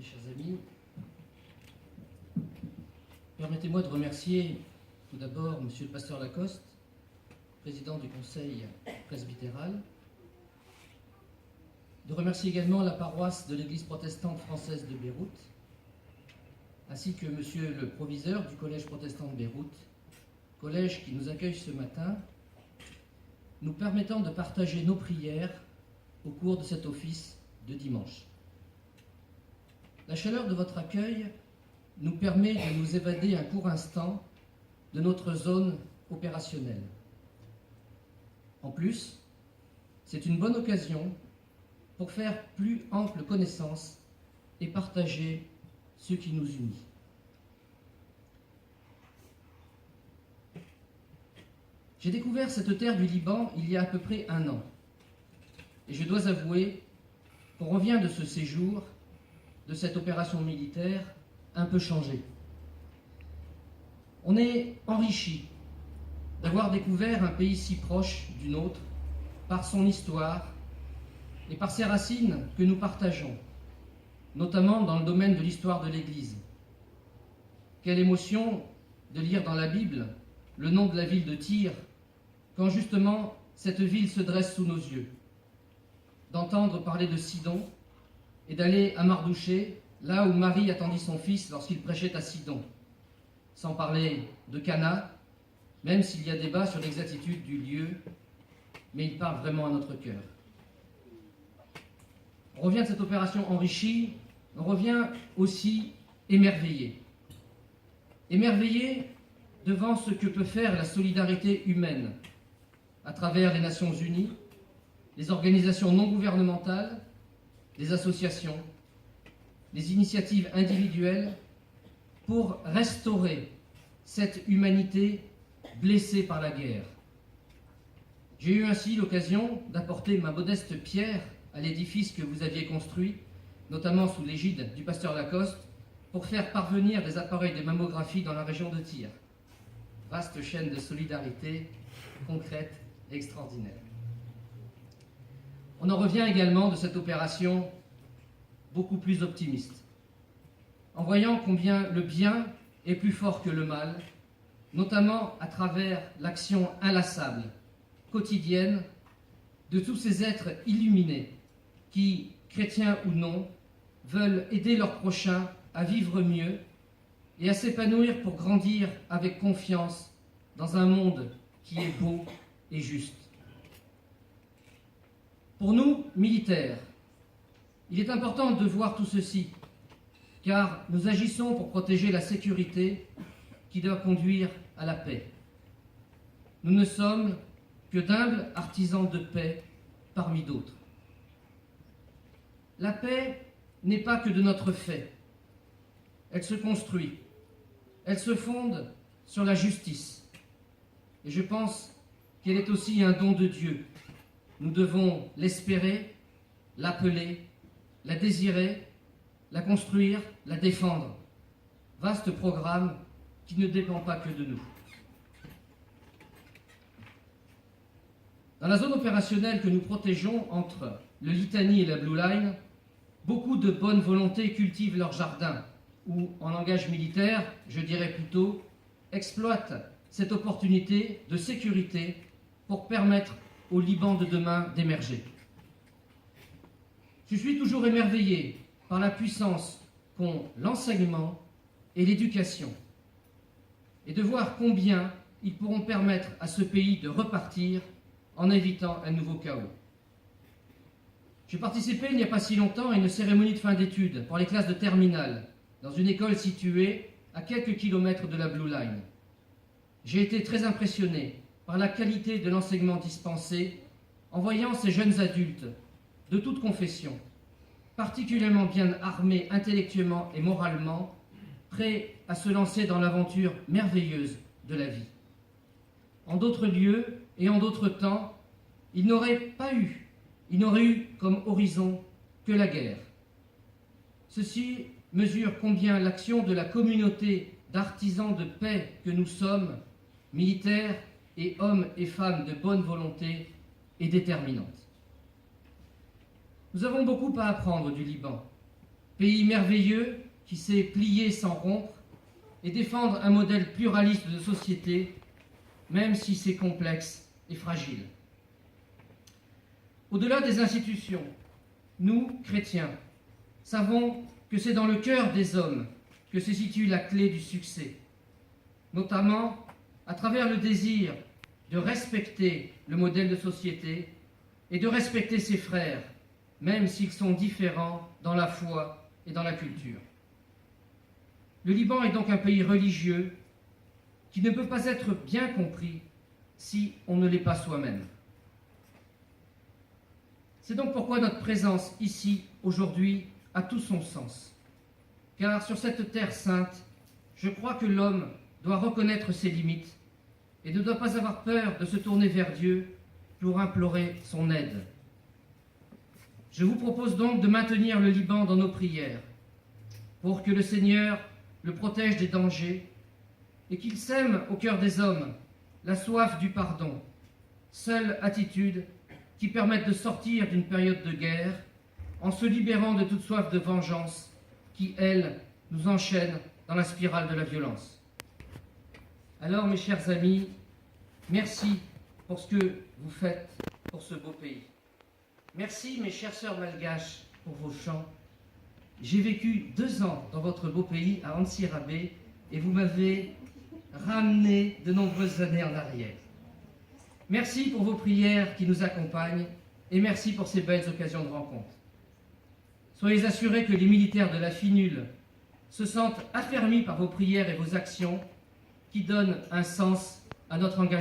mes chers amis. Permettez-moi de remercier tout d'abord Monsieur le pasteur Lacoste, président du conseil presbytéral, de remercier également la paroisse de l'Église protestante française de Beyrouth, ainsi que Monsieur le proviseur du collège protestant de Beyrouth, collège qui nous accueille ce matin, nous permettant de partager nos prières au cours de cet office de dimanche. La chaleur de votre accueil nous permet de nous évader un court instant de notre zone opérationnelle. En plus, c'est une bonne occasion pour faire plus ample connaissance et partager ce qui nous unit. J'ai découvert cette terre du Liban il y a à peu près 1 an. Et je dois avouer qu'on revient de ce séjour, de cette opération militaire, un peu changé. On est enrichi d'avoir découvert un pays si proche du nôtre par son histoire et par ses racines que nous partageons, notamment dans le domaine de l'histoire de l'Église. Quelle émotion de lire dans la Bible le nom de la ville de Tyr, quand justement cette ville se dresse sous nos yeux, d'entendre parler de Sidon et d'aller à Mardouché, là où Marie attendit son fils lorsqu'il prêchait à Sidon, sans parler de Cana, même s'il y a débat sur l'exactitude du lieu, mais il parle vraiment à notre cœur. On revient de cette opération enrichie, on revient aussi émerveillé. Émerveillé devant ce que peut faire la solidarité humaine à travers les Nations Unies, les organisations non gouvernementales, les associations, les initiatives individuelles pour restaurer cette humanité blessée par la guerre. J'ai eu ainsi l'occasion d'apporter ma modeste pierre à l'édifice que vous aviez construit, notamment sous l'égide du pasteur Lacoste, pour faire parvenir des appareils de mammographie dans la région de Tyr. Vaste chaîne de solidarité concrète et extraordinaire. On en revient également de cette opération beaucoup plus optimiste, en voyant combien le bien est plus fort que le mal, notamment à travers l'action inlassable, quotidienne, de tous ces êtres illuminés qui, chrétiens ou non, veulent aider leurs prochains à vivre mieux et à s'épanouir pour grandir avec confiance dans un monde qui est beau et juste. Pour nous, militaires, il est important de voir tout ceci, car nous agissons pour protéger la sécurité qui doit conduire à la paix. Nous ne sommes que d'humbles artisans de paix parmi d'autres. La paix n'est pas que de notre fait. Elle se construit. Elle se fonde sur la justice. Et je pense qu'elle est aussi un don de Dieu. Nous devons l'espérer, l'appeler, la désirer, la construire, la défendre. Vaste programme qui ne dépend pas que de nous. Dans la zone opérationnelle que nous protégeons entre le Litani et la Blue Line, beaucoup de bonne volonté cultivent leur jardin, ou en langage militaire, je dirais plutôt, exploitent cette opportunité de sécurité pour permettre au Liban de demain d'émerger. Je suis toujours émerveillé par la puissance qu'ont l'enseignement et l'éducation, et de voir combien ils pourront permettre à ce pays de repartir en évitant un nouveau chaos. J'ai participé il n'y a pas si longtemps à une cérémonie de fin d'études pour les classes de terminale dans une école située à quelques kilomètres de la Blue Line. J'ai été très impressionné par la qualité de l'enseignement dispensé en voyant ces jeunes adultes de toute confession, particulièrement bien armés intellectuellement et moralement, prêts à se lancer dans l'aventure merveilleuse de la vie. En d'autres lieux et en d'autres temps, ils n'auraient eu comme horizon que la guerre. Ceci mesure combien l'action de la communauté d'artisans de paix que nous sommes, militaires et hommes et femmes de bonne volonté, est déterminante. Nous avons beaucoup à apprendre du Liban, pays merveilleux qui sait plier sans rompre et défendre un modèle pluraliste de société, même si c'est complexe et fragile. Au-delà des institutions, nous, chrétiens, savons que c'est dans le cœur des hommes que se situe la clé du succès, notamment à travers le désir de respecter le modèle de société et de respecter ses frères, même s'ils sont différents dans la foi et dans la culture. Le Liban est donc un pays religieux qui ne peut pas être bien compris si on ne l'est pas soi-même. C'est donc pourquoi notre présence ici, aujourd'hui, a tout son sens. Car sur cette terre sainte, je crois que l'homme doit reconnaître ses limites et ne doit pas avoir peur de se tourner vers Dieu pour implorer son aide. Je vous propose donc de maintenir le Liban dans nos prières pour que le Seigneur le protège des dangers et qu'il sème au cœur des hommes la soif du pardon, seule attitude qui permette de sortir d'une période de guerre en se libérant de toute soif de vengeance qui, elle, nous enchaîne dans la spirale de la violence. Alors, mes chers amis, merci pour ce que vous faites pour ce beau pays. Merci, mes chères sœurs malgaches, pour vos chants. J'ai vécu 2 ans dans votre beau pays, à Antsirabe, et vous m'avez ramené de nombreuses années en arrière. Merci pour vos prières qui nous accompagnent, et merci pour ces belles occasions de rencontre. Soyez assurés que les militaires de la FINUL se sentent affermis par vos prières et vos actions qui donnent un sens à notre engagement.